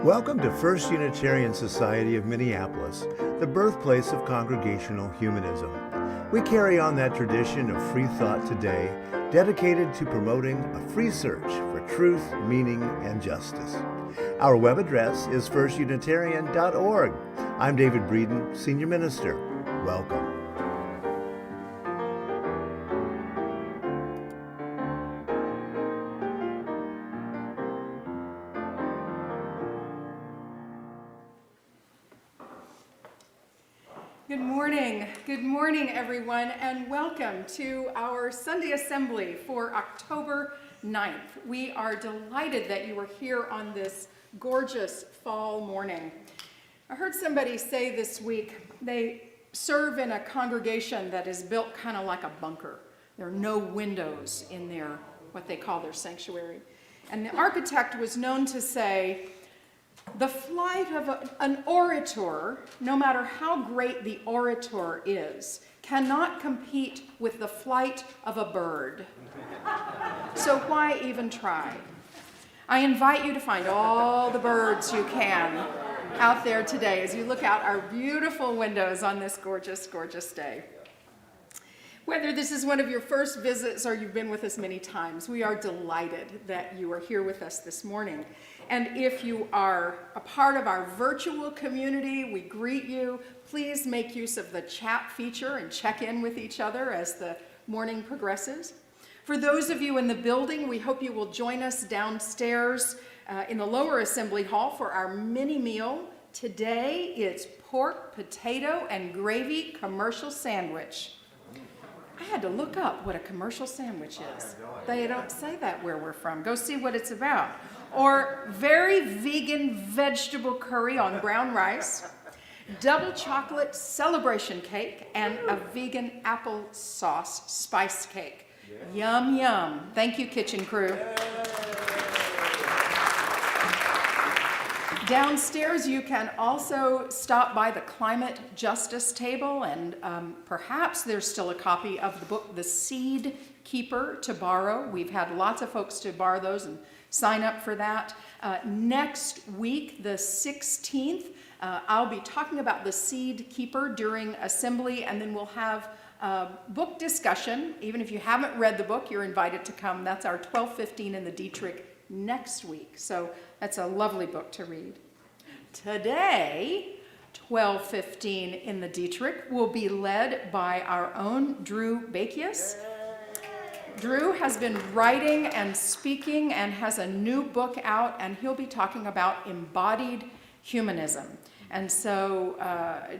Welcome to First Unitarian Society of Minneapolis, the birthplace of Congregational Humanism. We carry on that tradition of free thought today, dedicated to promoting a free search for truth, meaning, and justice. Our web address is firstunitarian.org. I'm David Breeden, Senior Minister. Welcome. Good morning, everyone, and welcome to our Sunday Assembly for October 9th. We are delighted that you are here on this gorgeous fall morning. I heard somebody say this week they serve in a congregation that is built kind of like a bunker. There are no windows in their, what they call their sanctuary. And the architect was known to say, the flight of an orator, no matter how great the orator is, cannot compete with the flight of a bird. So why even try? I invite you to find all the birds you can out there today as you look out our beautiful windows on this gorgeous, gorgeous day. Whether this is one of your first visits or you've been with us many times, we are delighted that you are here with us this morning. And if you are a part of our virtual community, we greet you. Please make use of the chat feature and check in with each other as the morning progresses. For those of you in the building, we hope you will join us downstairs in the lower assembly hall for our mini meal. Today it's pork, potato, and gravy commercial sandwich. I had to look up what a commercial sandwich is. They don't say that where we're from. Go see what it's about. Or very vegan vegetable curry on brown rice, double chocolate celebration cake, and a vegan applesauce spice cake. Yum, yum. Thank you, kitchen crew. Downstairs, you can also stop by the climate justice table, and perhaps there's still a copy of the book, The Seed Keeper, to borrow. We've had lots of folks to borrow those and sign up for that. Next week, the 16th, I'll be talking about The Seed Keeper during assembly, and then we'll have a book discussion. Even if you haven't read the book, you're invited to come. That's our 12:15 in the Dietrich next week. So that's a lovely book to read. Today, 12:15 in the Dietrich will be led by our own Drew Bakius. Drew has been writing and speaking and has a new book out, and he'll be talking about embodied humanism. And so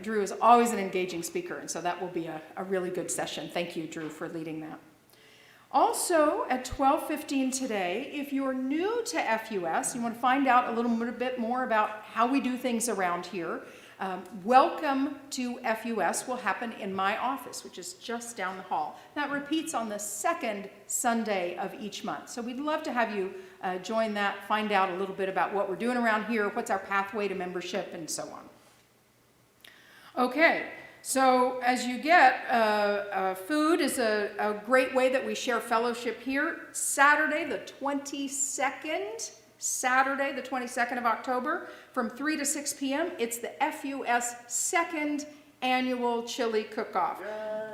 Drew is always an engaging speaker, and so that will be a really good session. Thank you, Drew, for leading that. Also, at 12:15 today, if you're new to FUS, you want to find out a little bit more about how we do things around here, welcome to FUS will happen in my office, which is just down the hall. That repeats on the second Sunday of each month. So we'd love to have you join that, find out a little bit about what we're doing around here, what's our pathway to membership, and so on. Okay. So as you get, food is a great way that we share fellowship here. Saturday the 22nd of October from 3 to 6 p.m. It's the FUS second annual chili cook-off.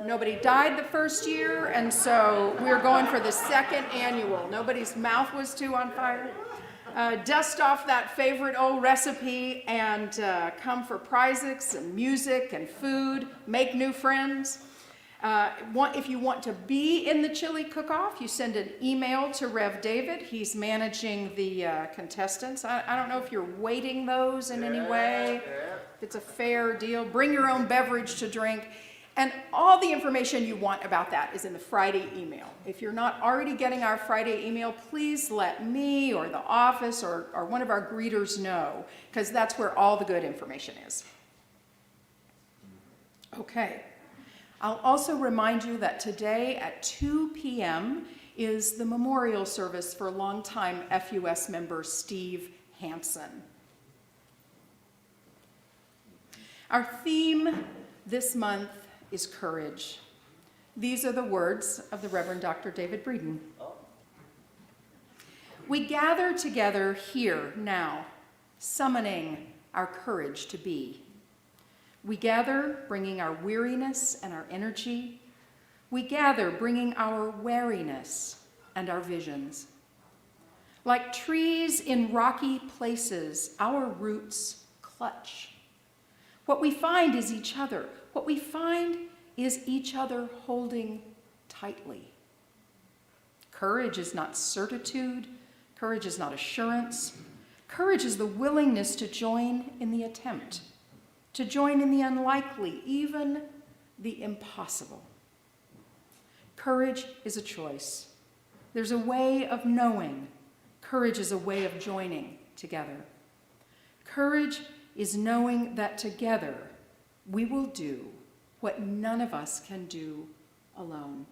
Nobody died the first year, and so we're going for the second annual. Nobody's mouth was too on fire. Dust off that favorite old recipe and come for prizes and music and food, make new friends. If you want to be in the chili cook-off, you send an email to Rev David. He's managing the contestants. I don't know if you're weighting those in any way. If it's a fair deal, bring your own beverage to drink. And all the information you want about that is in the Friday email. If you're not already getting our Friday email, please let me or the office or one of our greeters know, because that's where all the good information is. Okay. I'll also remind you that today at 2 p.m. is the memorial service for longtime FUS member Steve Hansen. Our theme this month is courage. These are the words of the Reverend Dr. David Breeden. We gather together here now summoning our courage to be. We gather, bringing our weariness and our energy. We gather, bringing our wariness and our visions. Like trees in rocky places, our roots clutch. What we find is each other. What we find is each other holding tightly. Courage is not certitude. Courage is not assurance. Courage is the willingness to join in the attempt, to join in the unlikely, even the impossible. Courage is a choice. There's a way of knowing. Courage is a way of joining together. Courage is knowing that together we will do what none of us can do alone.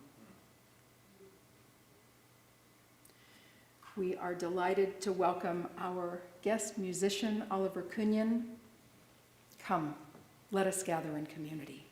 We are delighted to welcome our guest musician, Oliver Cunyon. Come, let us gather in community.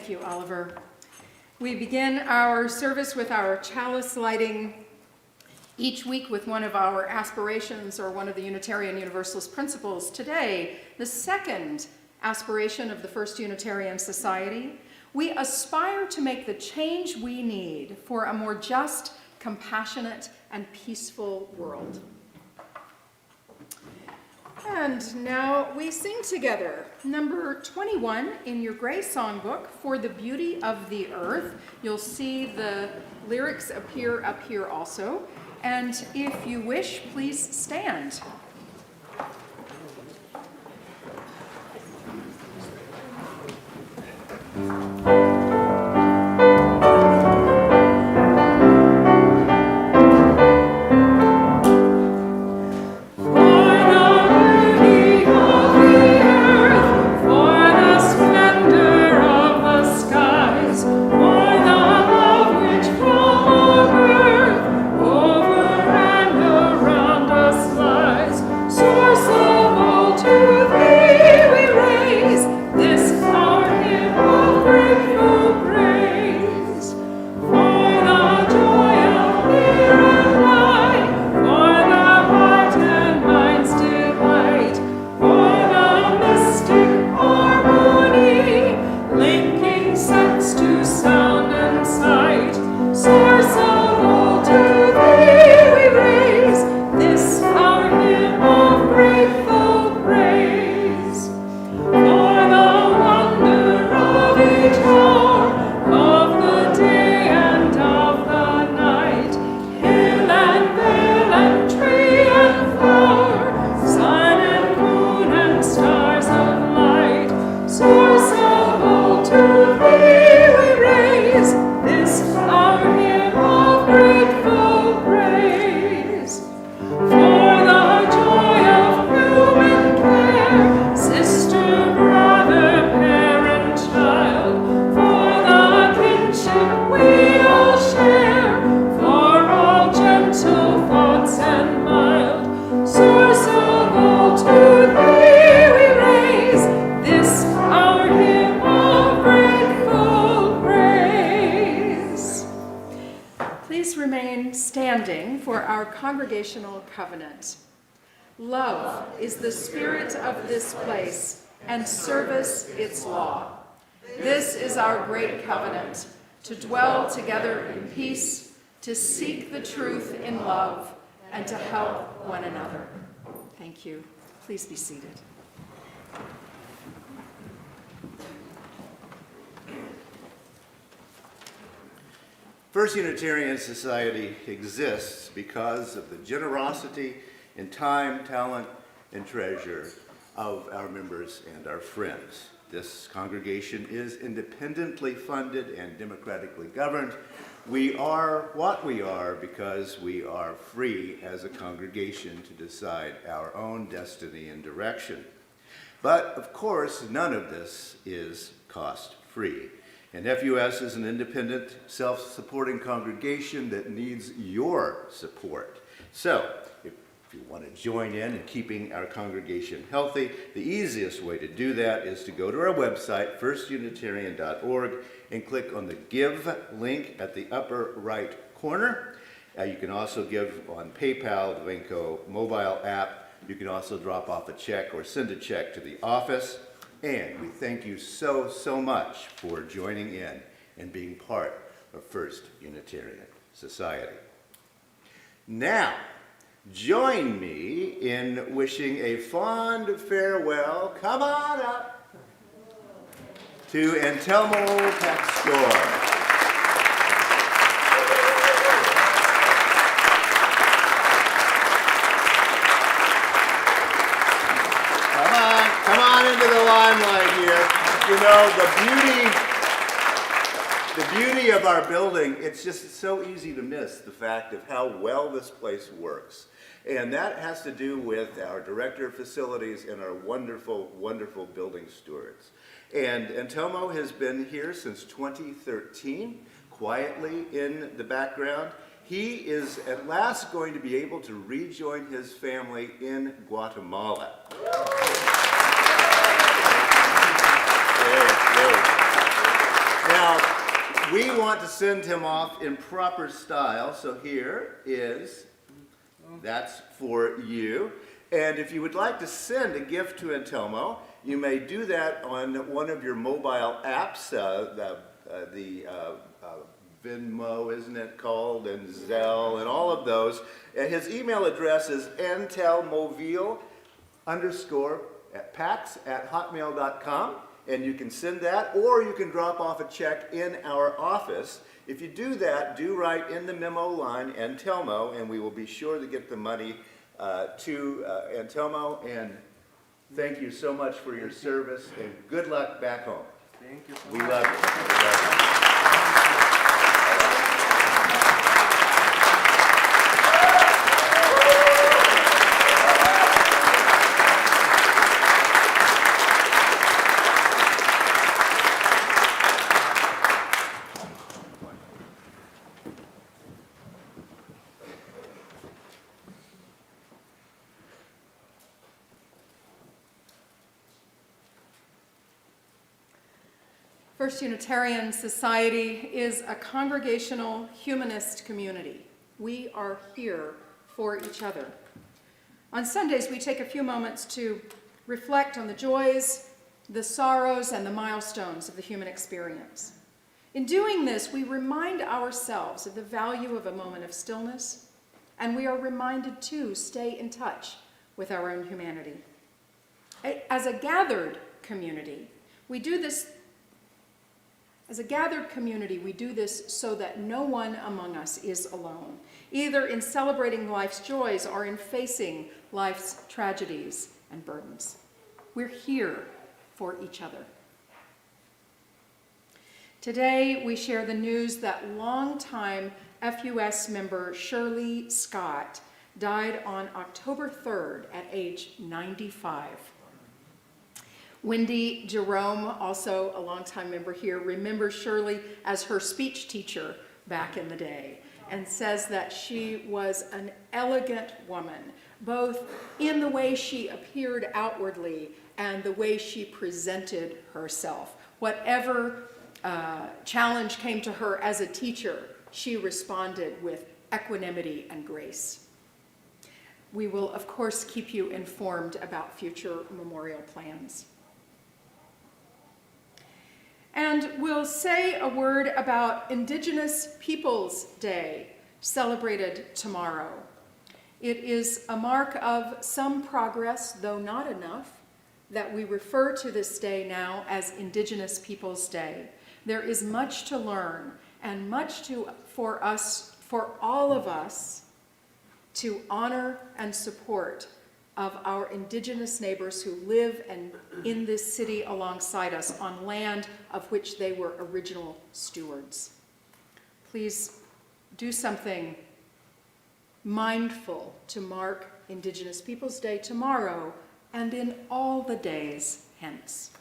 Thank you, Oliver. We begin our service with our Chalice Lighting each week with one of our aspirations or one of the Unitarian Universalist principles. Today, the second aspiration of the First Unitarian Society. We aspire to make the change we need for a more just, compassionate, and peaceful world. And now we sing together number 21 in your gray songbook, For the Beauty of the Earth. You'll see the lyrics appear up here also. And if you wish, please stand. For the splendor for our congregational covenant. Love is the spirit of this place, and service its law. This is our great covenant, to dwell together in peace, to seek the truth in love, and to help one another. Thank you. Please be seated. First Unitarian Society exists because of the generosity in time, talent, and treasure of our members and our friends. This congregation is independently funded and democratically governed. We are what we are because we are free as a congregation to decide our own destiny and direction. But of course, none of this is cost-free. And FUS is an independent, self-supporting congregation that needs your support. So, if you want to join in keeping our congregation healthy, the easiest way to do that is to go to our website, firstunitarian.org, and click on the Give link at the upper right corner. You can also give on PayPal, the Venco mobile app. You can also drop off a check or send a check to the office. And we thank you so, so much for joining in and being part of First Unitarian Society. Now, join me in wishing a fond farewell, come on up, to Antelmo Pastor. Come on into the limelight here. You know, the beauty of our building, it's just so easy to miss the fact of how well this place works. And that has to do with our director of facilities and our wonderful, wonderful building stewards. And Antelmo has been here since 2013, quietly in the background. He is at last going to be able to rejoin his family in Guatemala. Now, we want to send him off in proper style, so here is, that's for you. And if you would like to send a gift to Antelmo, you may do that on one of your mobile apps, the Venmo, isn't it called, and Zelle, and all of those. And his email address is antelmoville_pax@hotmail.com. And you can send that, or you can drop off a check in our office. If you do that, do write in the memo line Antelmo, and we will be sure to get the money to Antelmo. And thank you so much for your service, and good luck back home. Thank you so We much. love you. We love you. First Unitarian Society is a congregational humanist community. We are here for each other. On Sundays, we take a few moments to reflect on the joys, the sorrows, and the milestones of the human experience. In doing this, we remind ourselves of the value of a moment of stillness, and we are reminded to stay in touch with our own humanity. As a gathered community, we do this so that no one among us is alone, either in celebrating life's joys or in facing life's tragedies and burdens. We're here for each other. Today, we share the news that longtime FUS member Shirley Scott died on October 3rd at age 95. Wendy Jerome, also a longtime member here, remembers Shirley as her speech teacher back in the day and says that she was an elegant woman, both in the way she appeared outwardly and the way she presented herself. Whatever challenge came to her as a teacher, she responded with equanimity and grace. We will, of course, keep you informed about future memorial plans. And we'll say a word about Indigenous Peoples Day, celebrated tomorrow. It is a mark of some progress, though not enough, that we refer to this day now as Indigenous Peoples Day. There is much to learn and much for all of us, to honor and support of our Indigenous neighbors who live in this city alongside us on land of which they were original stewards. Please do something mindful to mark Indigenous Peoples Day tomorrow and in all the days hence.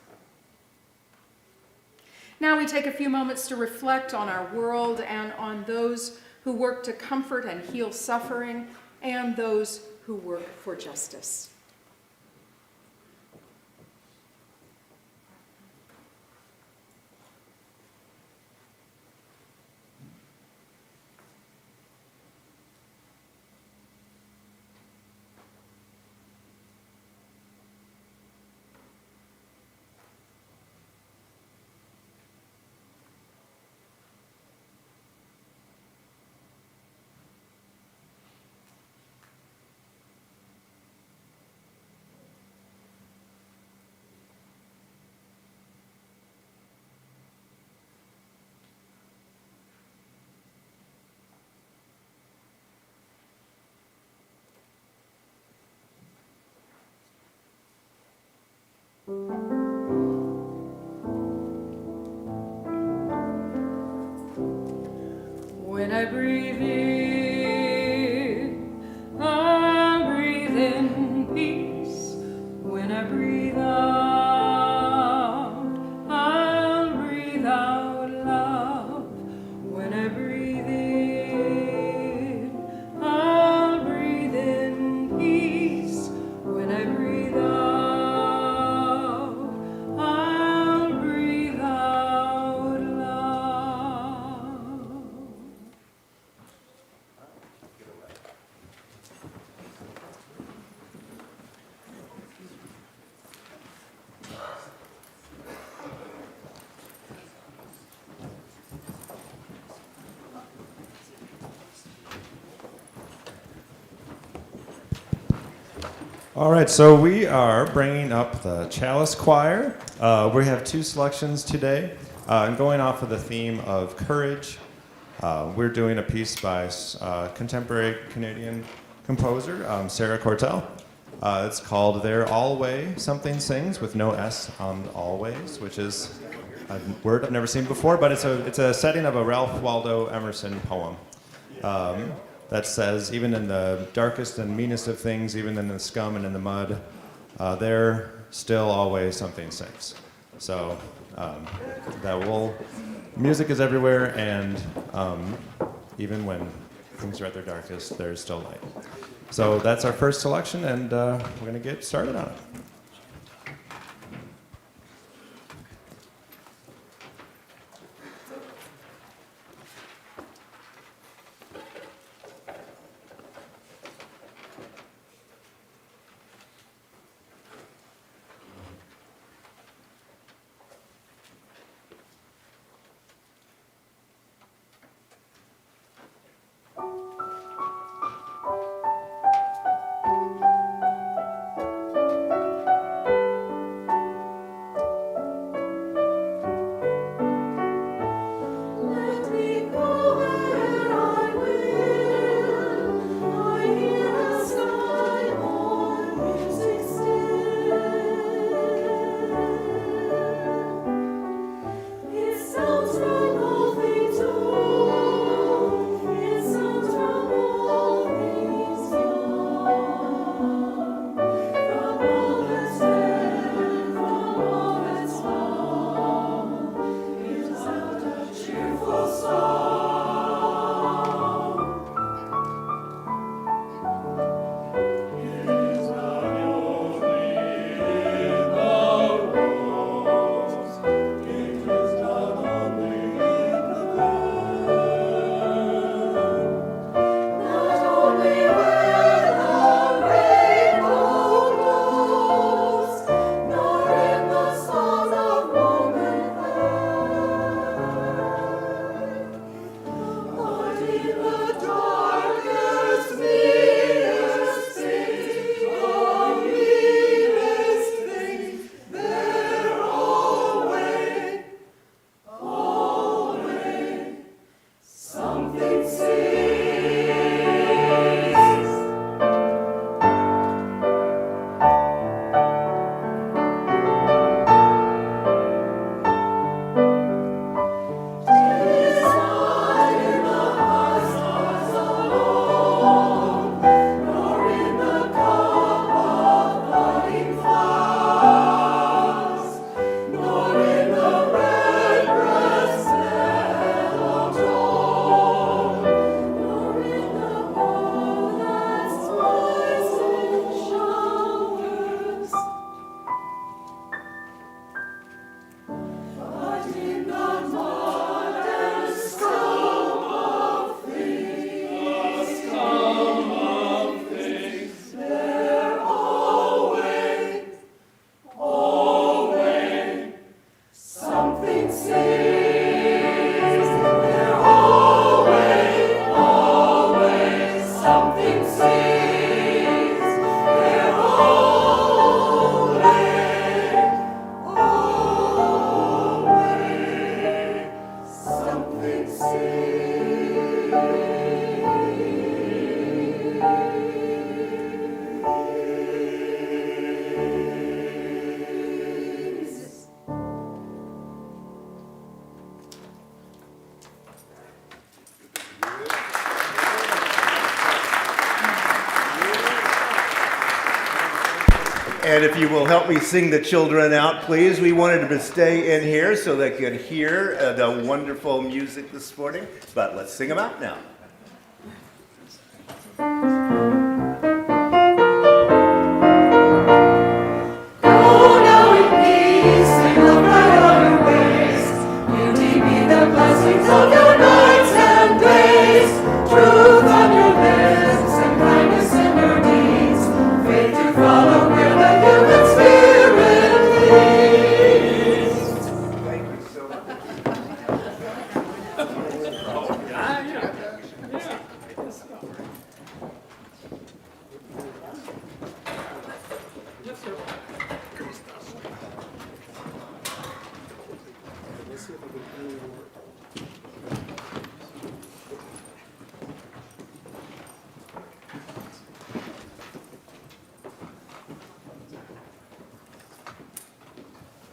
Now we take a few moments to reflect on our world and on those who work to comfort and heal suffering and those who work for justice. When I breathe in, I breathe in peace. When I breathe out, I'll breathe out love. When I breathe in, I'll breathe in peace. When I breathe out, I'll breathe out love. All right, so we are bringing up the Chalice Choir. We have two selections today. And going off of the theme of courage, we're doing a piece by contemporary Canadian composer, Sarah Cortell. It's called There Always Something Sings, with no S on always, which is a word I've never seen before, but it's a setting of a Ralph Waldo Emerson poem. That says, even in the darkest and meanest of things, even in the scum and in the mud, there still always something sings. So music is everywhere, and even when things are at their darkest, there's still light. So that's our first selection, and we're going to get started on it. And if you will help me sing the children out, please. We wanted them to stay in here so they could hear the wonderful music this morning. But let's sing them out now. Of your nights and days, truth on your lips and kindness in your deeds, faith to follow where the human spirit leads. Thank you so much.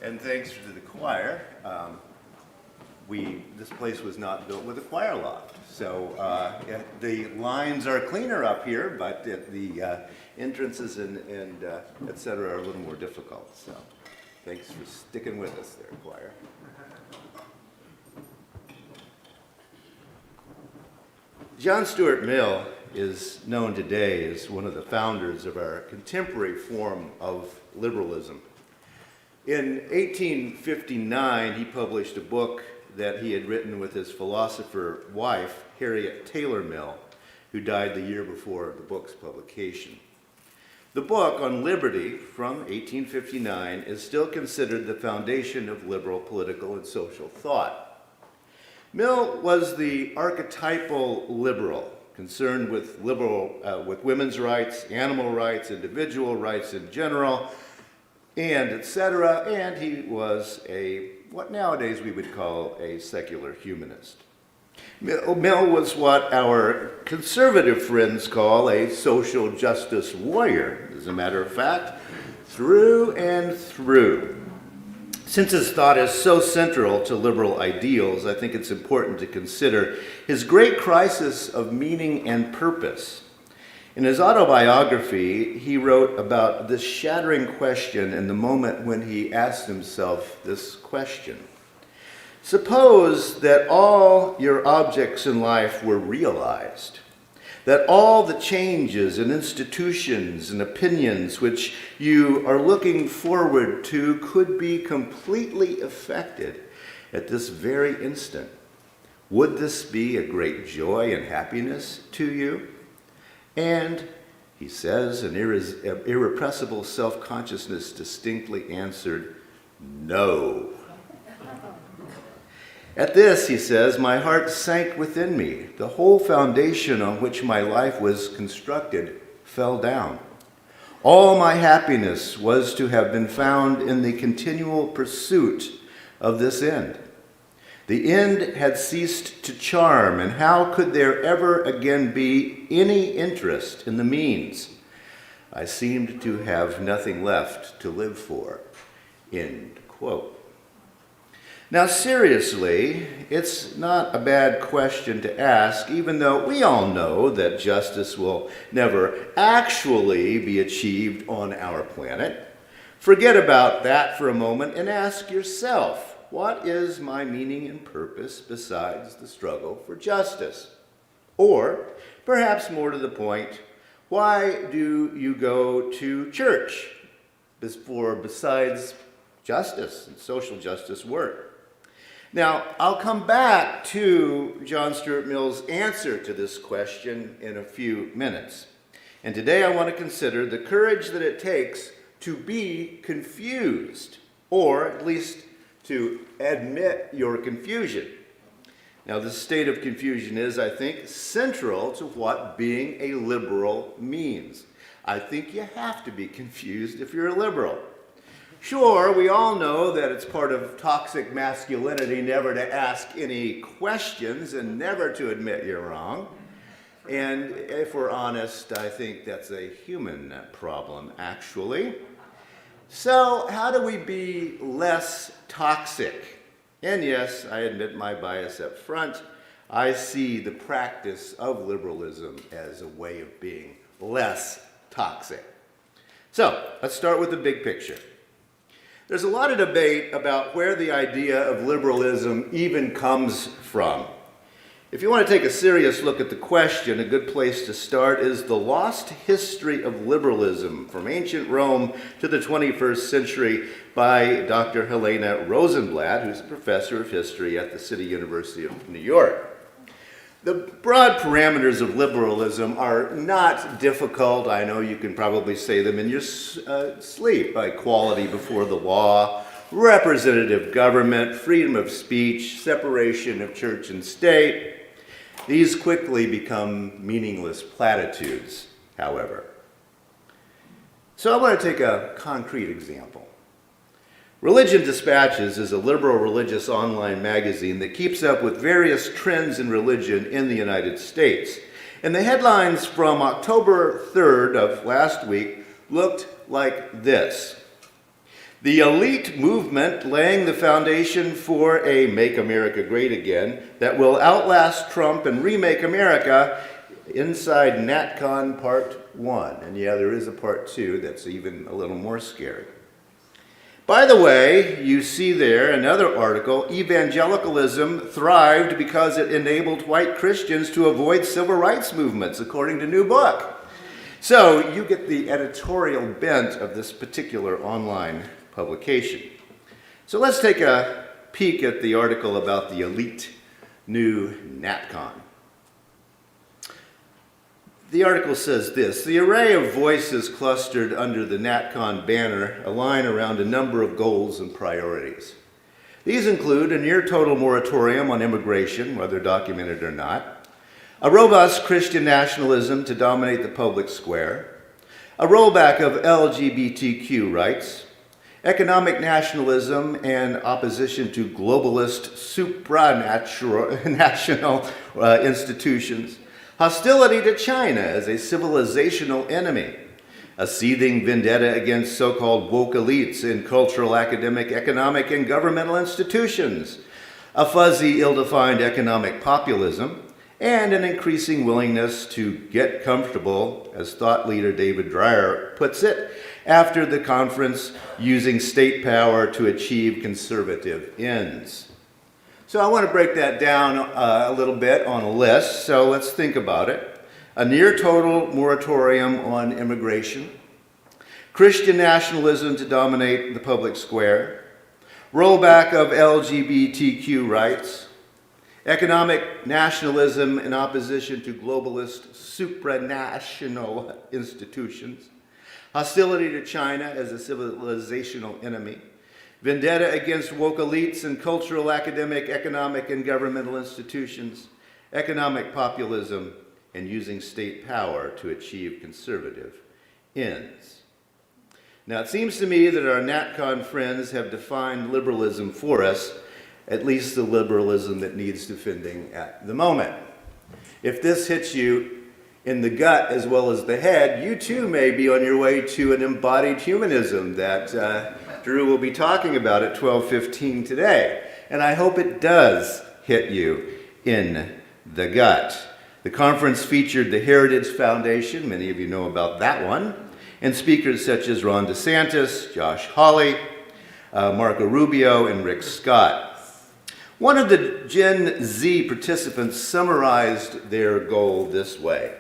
And thanks to the choir, this place was not built with a choir loft. So the lines are cleaner up here, but the entrances and et cetera are a little more difficult. So thanks for sticking with us there, choir. John Stuart Mill is known today as one of the founders of our contemporary form of liberalism. In 1859, he published a book that he had written with his philosopher wife, Harriet Taylor Mill, who died the year before the book's publication. The book on liberty from 1859 is still considered the foundation of liberal political and social thought. Mill was the archetypal liberal, concerned with women's rights, animal rights, individual rights in general, and etc. And he was what nowadays we would call a secular humanist. Mill was what our conservative friends call a social justice warrior, as a matter of fact, through and through. Since his thought is so central to liberal ideals, I think it's important to consider his great crisis of meaning and purpose. In his autobiography, he wrote about this shattering question in the moment when he asked himself this question. Suppose that all your objects in life were realized, that all the changes in institutions and opinions which you are looking forward to could be completely effected at this very instant. Would this be a great joy and happiness to you? And, he says, an irrepressible self-consciousness distinctly answered, no. At this, he says, my heart sank within me. The whole foundation on which my life was constructed fell down. All my happiness was to have been found in the continual pursuit of this end. The end had ceased to charm, and how could there ever again be any interest in the means? I seemed to have nothing left to live for. End quote. Now, seriously, it's not a bad question to ask, even though we all know that justice will never actually be achieved on our planet. Forget about that for a moment and ask yourself, what is my meaning and purpose besides the struggle for justice? Or, perhaps more to the point, why do you go to church besides justice and social justice work? Now, I'll come back to John Stuart Mill's answer to this question in a few minutes. And today I want to consider the courage that it takes to be confused, or at least to admit your confusion. Now, this state of confusion is, I think, central to what being a liberal means. I think you have to be confused if you're a liberal. Sure, we all know that it's part of toxic masculinity never to ask any questions and never to admit you're wrong. And if we're honest, I think that's a human problem, actually. So how do we be less toxic? And yes, I admit my bias up front. I see the practice of liberalism as a way of being less toxic. So, let's start with the big picture. There's a lot of debate about where the idea of liberalism even comes from. If you want to take a serious look at the question, a good place to start is The Lost History of Liberalism from Ancient Rome to the 21st Century by Dr. Helena Rosenblatt, who's a professor of history at the City University of New York. The broad parameters of liberalism are not difficult. I know you can probably say them in your sleep. Equality before the law, representative government, freedom of speech, separation of church and state. These quickly become meaningless platitudes, however. So I want to take a concrete example. Religion Dispatches is a liberal religious online magazine that keeps up with various trends in religion in the United States. And the headlines from October 3rd of last week looked like this. The elite movement laying the foundation for a Make America Great Again that will outlast Trump and remake America inside NatCon Part 1. And yeah, there is a Part 2 that's even a little more scary. By the way, you see there another article, Evangelicalism thrived because it enabled white Christians to avoid civil rights movements, according to New Book. So you get the editorial bent of this particular online publication. So let's take a peek at the article about the elite new NatCon. The article says this: the array of voices clustered under the NatCon banner align around a number of goals and priorities. These include a near-total moratorium on immigration, whether documented or not, a robust Christian nationalism to dominate the public square, a rollback of LGBTQ rights, economic nationalism and opposition to globalist supranational institutions, hostility to China as a civilizational enemy, a seething vendetta against so-called woke elites in cultural, academic, economic, and governmental institutions, a fuzzy, ill-defined economic populism, and an increasing willingness to get comfortable, as thought leader David Dreyer puts it, after the conference using state power to achieve conservative ends. So I want to break that down a little bit on a list, so let's think about it. A near-total moratorium on immigration, Christian nationalism to dominate the public square, rollback of LGBTQ rights, economic nationalism in opposition to globalist supranational institutions, hostility to China as a civilizational enemy, vendetta against woke elites and cultural, academic, economic, and governmental institutions, economic populism, and using state power to achieve conservative ends. Now, it seems to me that our NatCon friends have defined liberalism for us, at least the liberalism that needs defending at the moment. If this hits you in the gut as well as the head, you too may be on your way to an embodied humanism that Drew will be talking about at 12:15 today. And I hope it does hit you in the gut. The conference featured the Heritage Foundation, many of you know about that one, and speakers such as Ron DeSantis, Josh Hawley, Marco Rubio, and Rick Scott. One of the Gen Z participants summarized their goal this way: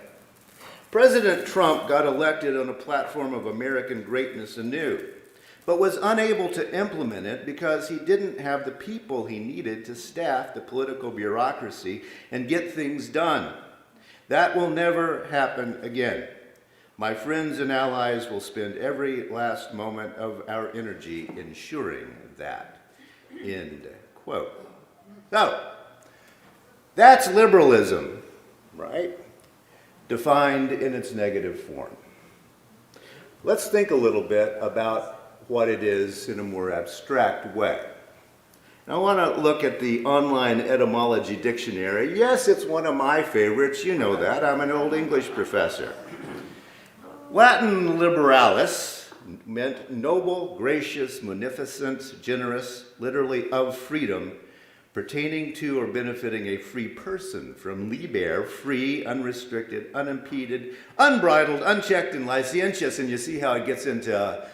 President Trump got elected on a platform of American greatness anew, but was unable to implement it because he didn't have the people he needed to staff the political bureaucracy and get things done. That will never happen again. My friends and allies will spend every last moment of our energy ensuring that. End quote. So, that's liberalism, right? Defined in its negative form. Let's think a little bit about what it is in a more abstract way. Now, I want to look at the online etymology dictionary. Yes, it's one of my favorites. You know that. I'm an old English professor. Latin liberalis meant noble, gracious, munificent, generous, literally of freedom, pertaining to or benefiting a free person, from liber, free, unrestricted, unimpeded, unbridled, unchecked, and licentious. And you see how it gets into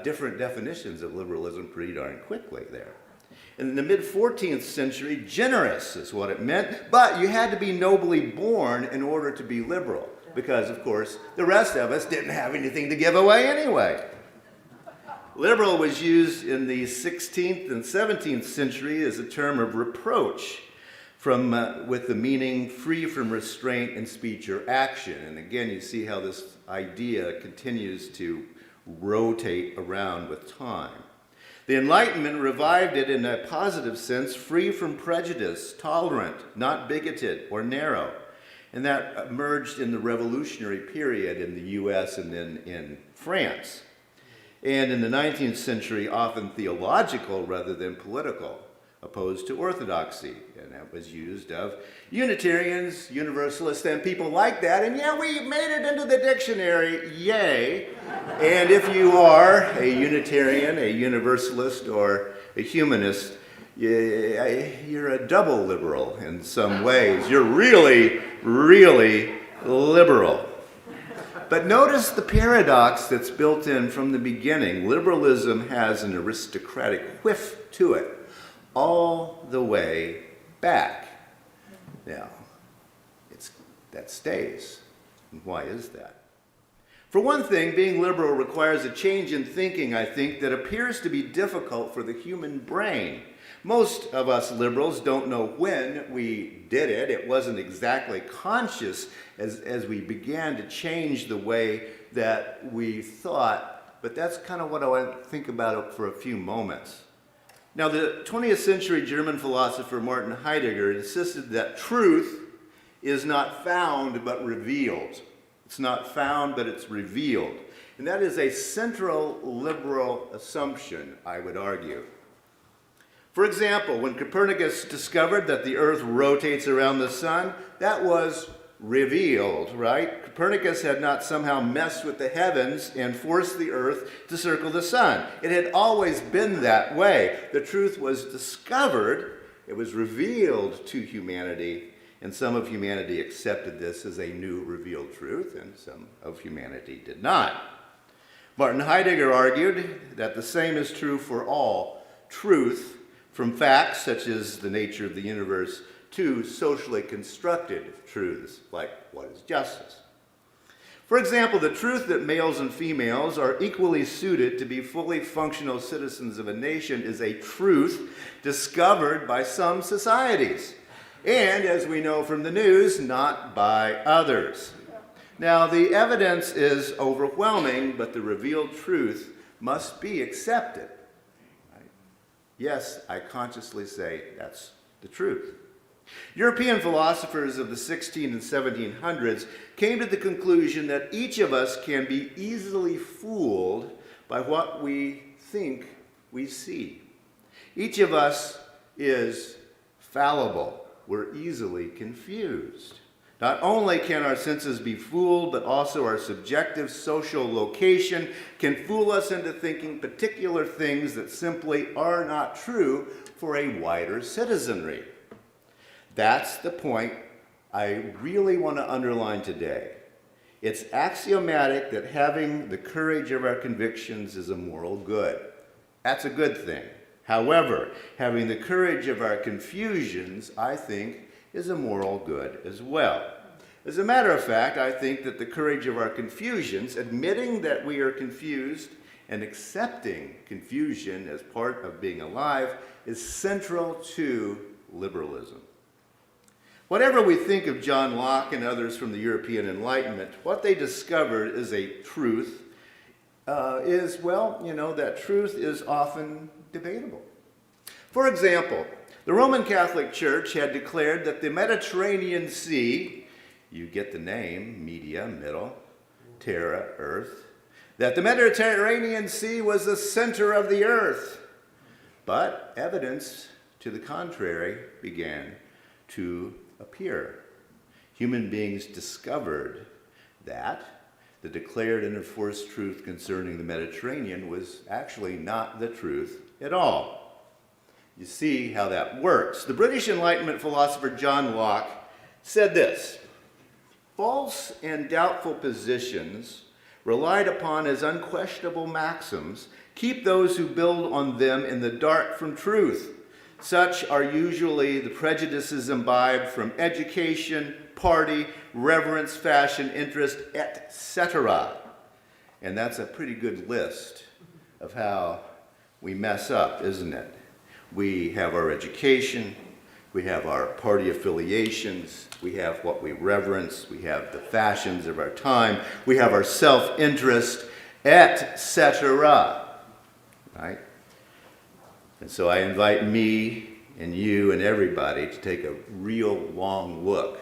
different definitions of liberalism pretty darn quickly there. In the mid-14th century, generous is what it meant, but you had to be nobly born in order to be liberal, because, of course, the rest of us didn't have anything to give away anyway. Liberal was used in the 16th and 17th century as a term of reproach, with the meaning free from restraint in speech or action. And again, you see how this idea continues to rotate around with time. The Enlightenment revived it in a positive sense, free from prejudice, tolerant, not bigoted or narrow. And that emerged in the revolutionary period in the US and then in France. And in the 19th century, often theological rather than political, opposed to orthodoxy. And that was used of Unitarians, Universalists, and people like that. And yeah, we made it into the dictionary, yay. And if you are a Unitarian, a Universalist, or a humanist, you're a double liberal in some ways. You're really, really liberal. But notice the paradox that's built in from the beginning. Liberalism has an aristocratic whiff to it all the way back. Now, that stays. And why is that? For one thing, being liberal requires a change in thinking, I think, that appears to be difficult for the human brain. Most of us liberals don't know when we did it. It wasn't exactly conscious as we began to change the way that we thought, but that's kind of what I want to think about for a few moments. Now, the 20th century German philosopher Martin Heidegger insisted that truth is not found but revealed. It's not found, but it's revealed. And that is a central liberal assumption, I would argue. For example, when Copernicus discovered that the Earth rotates around the sun, that was revealed, right? Copernicus had not somehow messed with the heavens and forced the Earth to circle the sun. It had always been that way. The truth was discovered, it was revealed to humanity, and some of humanity accepted this as a new revealed truth, and some of humanity did not. Martin Heidegger argued that the same is true for all truth, from facts such as the nature of the universe to socially constructed truths, like what is justice. For example, the truth that males and females are equally suited to be fully functional citizens of a nation is a truth discovered by some societies, and, as we know from the news, not by others. Now, the evidence is overwhelming, but the revealed truth must be accepted. Right? Yes, I consciously say that's the truth. European philosophers of the 16 and 1700s came to the conclusion that each of us can be easily fooled by what we think we see. Each of us is fallible. We're easily confused. Not only can our senses be fooled, but also our subjective social location can fool us into thinking particular things that simply are not true for a wider citizenry. That's the point I really want to underline today. It's axiomatic that having the courage of our convictions is a moral good. That's a good thing. However, having the courage of our confusions, I think, is a moral good as well. As a matter of fact, I think that the courage of our confusions, admitting that we are confused and accepting confusion as part of being alive, is central to liberalism. Whatever we think of John Locke and others from the European Enlightenment, what they discovered is a truth that truth is often debatable. For example, the Roman Catholic Church had declared that the Mediterranean Sea, you get the name, media, middle, terra, earth, that the Mediterranean Sea was the center of the earth. But evidence to the contrary began to appear. Human beings discovered that the declared and enforced truth concerning the Mediterranean was actually not the truth at all. you see how that works. The British Enlightenment philosopher John Locke said this: false and doubtful positions relied upon as unquestionable maxims keep those who build on them in the dark from truth. Such are usually the prejudices imbibed from education, party, reverence, fashion, interest, etc. And that's a pretty good list of how we mess up, isn't it? We have our education, we have our party affiliations, we have what we reverence, we have the fashions of our time, we have our self-interest, etc. Right? And so I invite me and you and everybody to take a real long look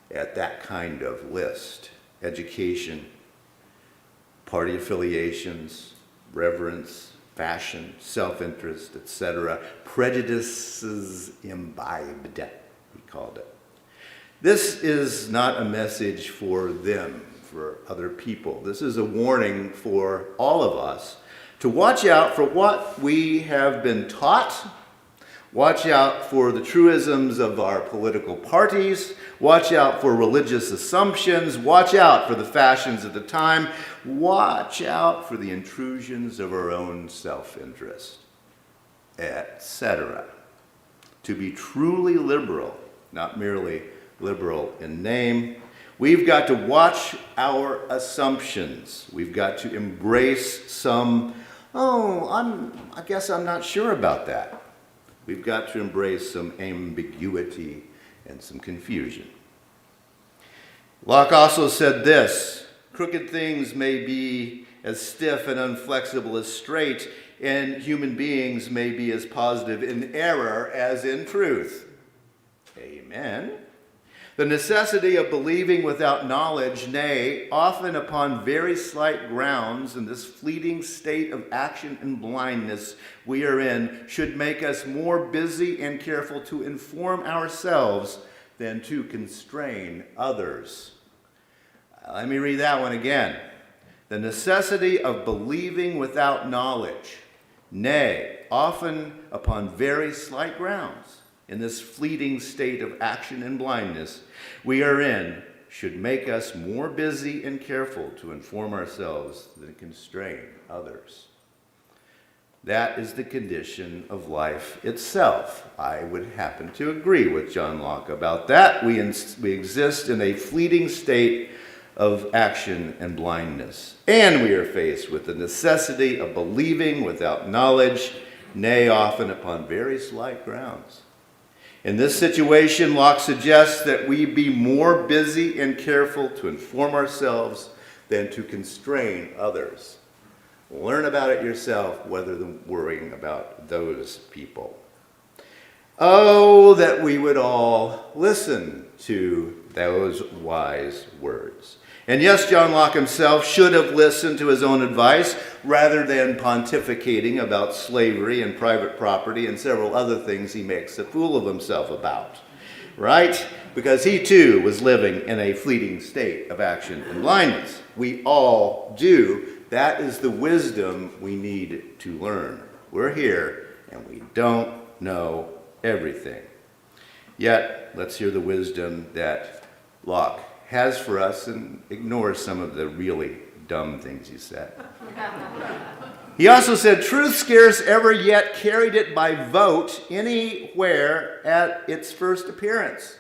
at that kind of list. Education, party affiliations, reverence, fashion, self-interest, etc. Prejudices imbibed, he called it. This is not a message for them, for other people. This is a warning for all of us to watch out for what we have been taught, watch out for the truisms of our political parties, watch out for religious assumptions, watch out for the fashions of the time, watch out for the intrusions of our own self-interest, etc. To be truly liberal, not merely liberal in name, we've got to watch our assumptions. We've got to embrace some, I guess I'm not sure about that. We've got to embrace some ambiguity and some confusion. Locke also said this: crooked things may be as stiff and unflexible as straight, and human beings may be as positive in error as in truth. Amen. The necessity of believing without knowledge, nay, often upon very slight grounds in this fleeting state of action and blindness we are in, should make us more busy and careful to inform ourselves than to constrain others. Let me read that one again. The necessity of believing without knowledge, nay, often upon very slight grounds, in this fleeting state of action and blindness we are in, should make us more busy and careful to inform ourselves than constrain others. That is the condition of life itself. I would happen to agree with John Locke about that. We exist in a fleeting state of action and blindness, and we are faced with the necessity of believing without knowledge, nay, often upon very slight grounds. In this situation, Locke suggests that we be more busy and careful to inform ourselves than to constrain others. Learn about it yourself rather than worrying about those people. Oh, that we would all listen to those wise words. And yes, John Locke himself should have listened to his own advice rather than pontificating about slavery and private property and several other things he makes a fool of himself about, right? Because he too was living in a fleeting state of action and blindness. We all do. That is the wisdom we need to learn. We're here and we don't know everything. Yet, let's hear the wisdom that Locke has for us and ignore some of the really dumb things he said. He also said, truth scarce ever yet carried it by vote anywhere at its first appearance.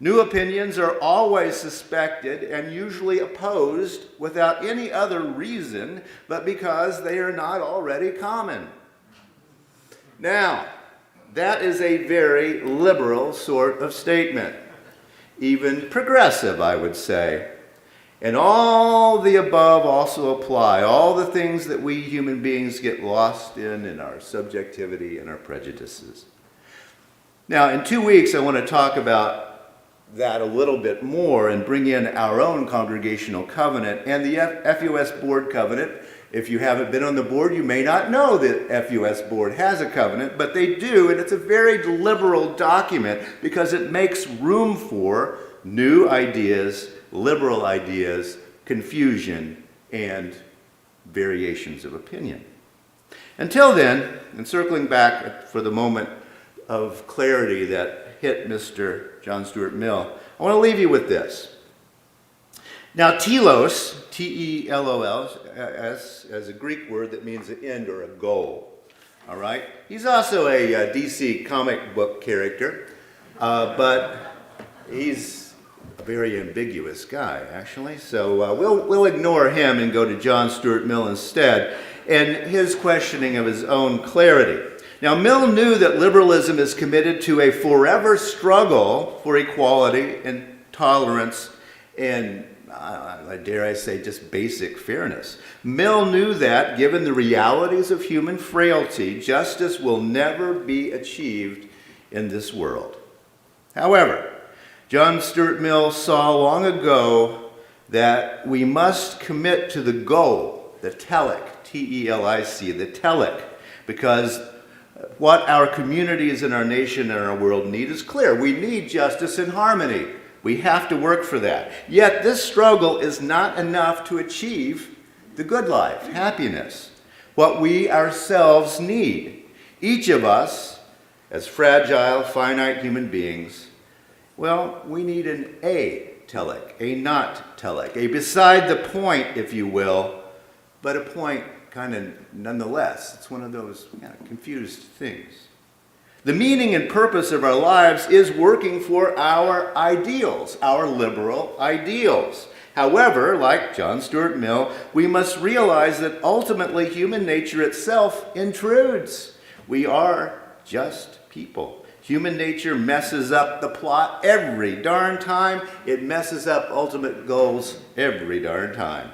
New opinions are always suspected and usually opposed without any other reason but because they are not already common. Now, that is a very liberal sort of statement. Even progressive, I would say. And all the above also apply. All the things that we human beings get lost in our subjectivity and our prejudices. Now, in 2 weeks, I want to talk about that a little bit more and bring in our own congregational covenant and the FUS board covenant. If you haven't been on the board, you may not know that FUS board has a covenant, but they do, and it's a very liberal document because it makes room for new ideas, liberal ideas, confusion, and variations of opinion. Until then, and circling back for the moment of clarity that hit Mr. John Stuart Mill, I want to leave you with this. Now, telos, T-E-L-O-S, as a Greek word that means an end or a goal. All right? He's also a DC comic book character, but he's a very ambiguous guy, actually. So we'll ignore him and go to John Stuart Mill instead, and his questioning of his own clarity. Now, Mill knew that liberalism is committed to a forever struggle for equality and tolerance and, dare I say, just basic fairness. Mill knew that, given the realities of human frailty, justice will never be achieved in this world. However, John Stuart Mill saw long ago that we must commit to the goal, the telic, T-E-L-I-C, the telic, because what our communities and our nation and our world need is clear. We need justice and harmony. We have to work for that. Yet this struggle is not enough to achieve the good life, happiness, what we ourselves need. Each of us, as fragile, finite human beings, well, we need an a-telic, a not-telic, a beside the point, if you will, but a point kind of nonetheless. It's one of those kind of confused things. The meaning and purpose of our lives is working for our ideals, our liberal ideals. However, like John Stuart Mill, we must realize that ultimately human nature itself intrudes. We are just people. Human nature messes up the plot every darn time. It messes up ultimate goals every darn time.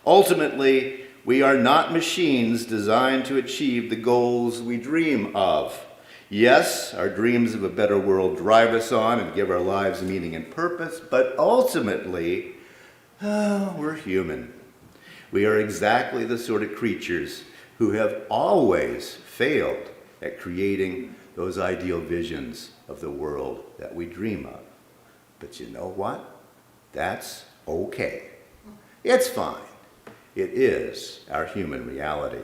Ultimately, we are not machines designed to achieve the goals we dream of. Yes, our dreams of a better world drive us on and give our lives meaning and purpose, but ultimately, we're human. We are exactly the sort of creatures who have always failed at creating those ideal visions of the world that we dream of. But you know what? That's okay. It's fine. It is our human reality.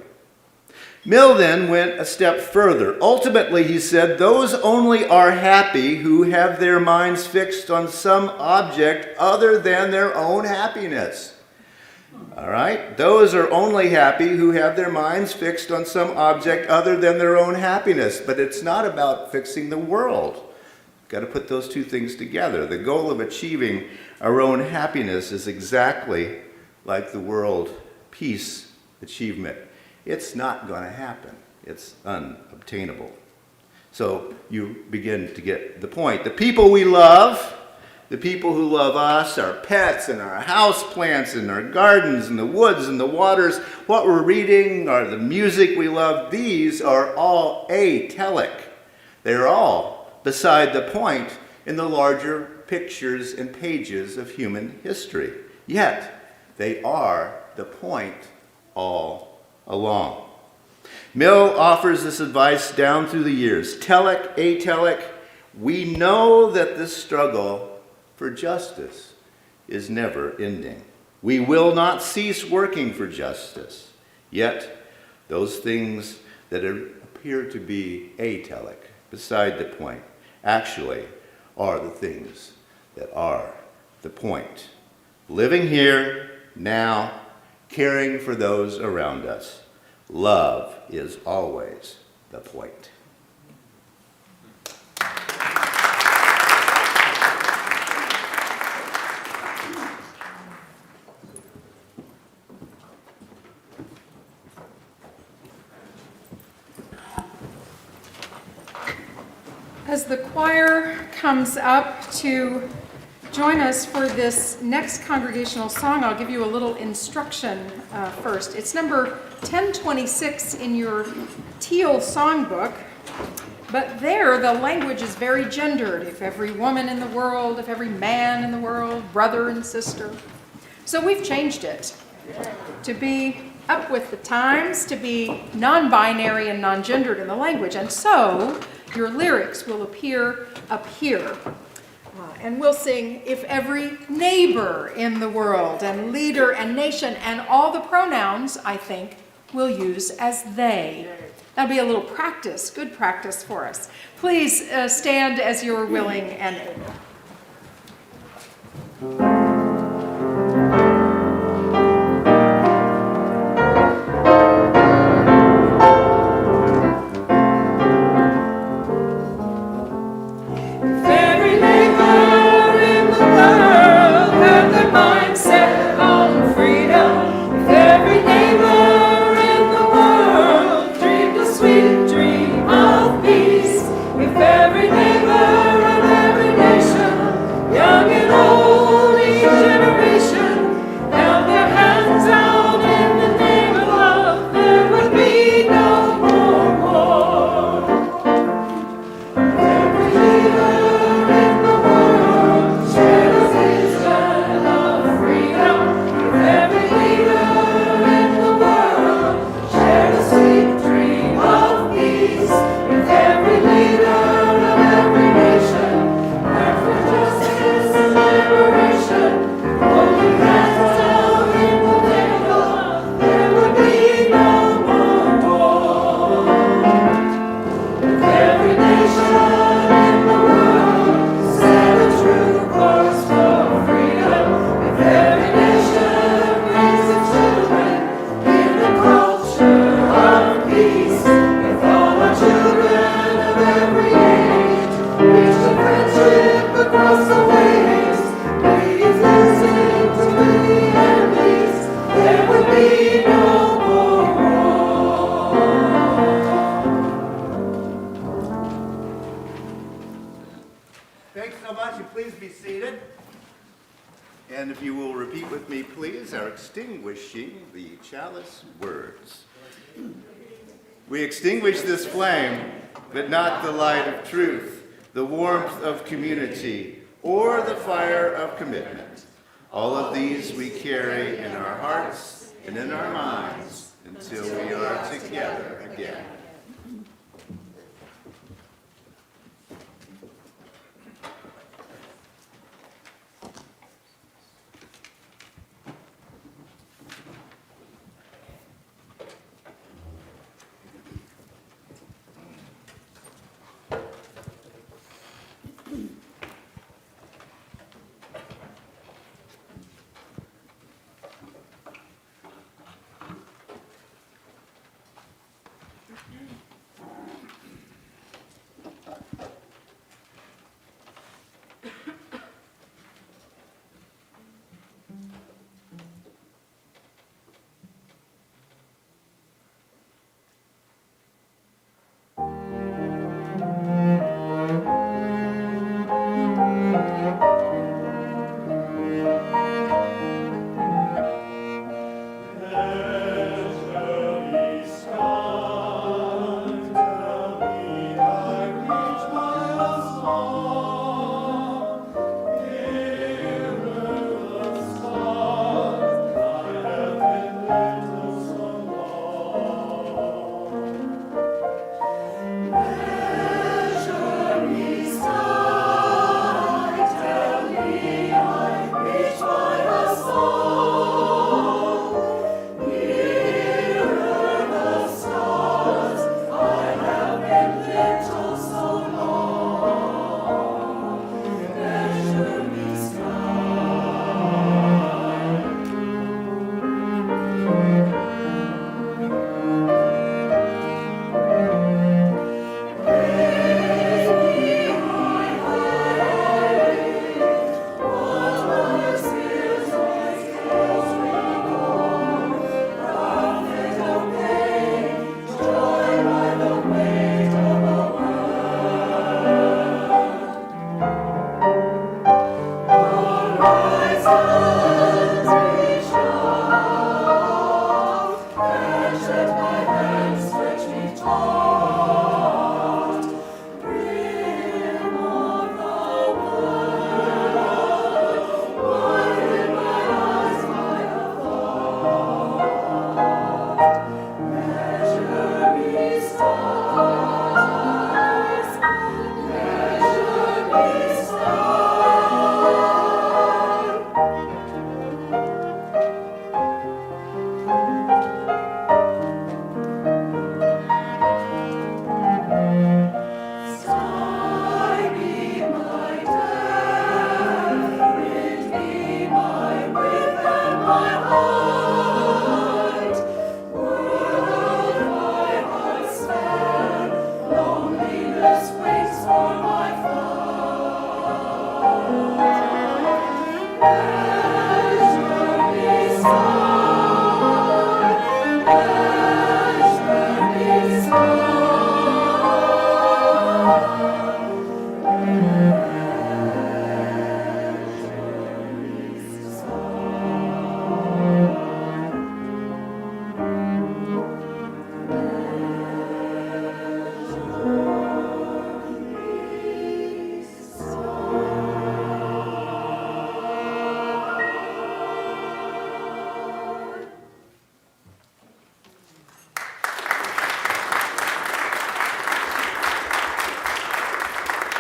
Mill then went a step further. Ultimately, he said, those only are happy who have their minds fixed on some object other than their own happiness. All right? Those are only happy who have their minds fixed on some object other than their own happiness. But it's not about fixing the world. You've got to put those two things together. The goal of achieving our own happiness is exactly like the world peace achievement. It's not going to happen. It's unobtainable. So you begin to get the point. The people we love, the people who love us, our pets and our house plants and our gardens and the woods and the waters, what we're reading, or the music we love, these are all atelic. They're all beside the point in the larger pictures and pages of human history. Yet, they are the point all along. Mill offers this advice down through the years. Telic, atelic, we know that this struggle for justice is never ending. We will not cease working for justice. Yet, those things that appear to be atelic, beside the point, actually are the things that are the point. Living here, now, caring for those around us. Love is always the point. As the choir comes up to join us for this next congregational song, I'll give you a little instruction first. It's number 1026 in your teal songbook, but there the language is very gendered. If every woman in the world, if every man in the world, brother and sister. So we've changed it to be up with the times, to be non-binary and non-gendered in the language. And so your lyrics will appear up here. And we'll sing, if every neighbor in the world, and leader and nation, and all the pronouns, I think, we'll use as they. That'll be a little practice, good practice for us. Please stand as you're willing and able. Thanks so much, and please be seated. And if you will repeat with me, please, our extinguishing the chalice words. We extinguish this flame, but not the light of truth, the warmth of community, or the fire of commitment. All of these we carry in our hearts and in our minds until we are together again.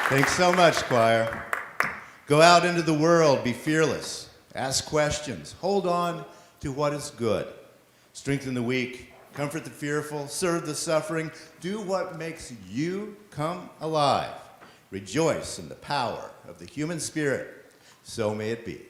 Thanks so much, choir. Go out into the world, be fearless, ask questions, hold on to what is good, strengthen the weak, comfort the fearful, serve the suffering, do what makes you come alive. Rejoice in the power of the human spirit. So may it be.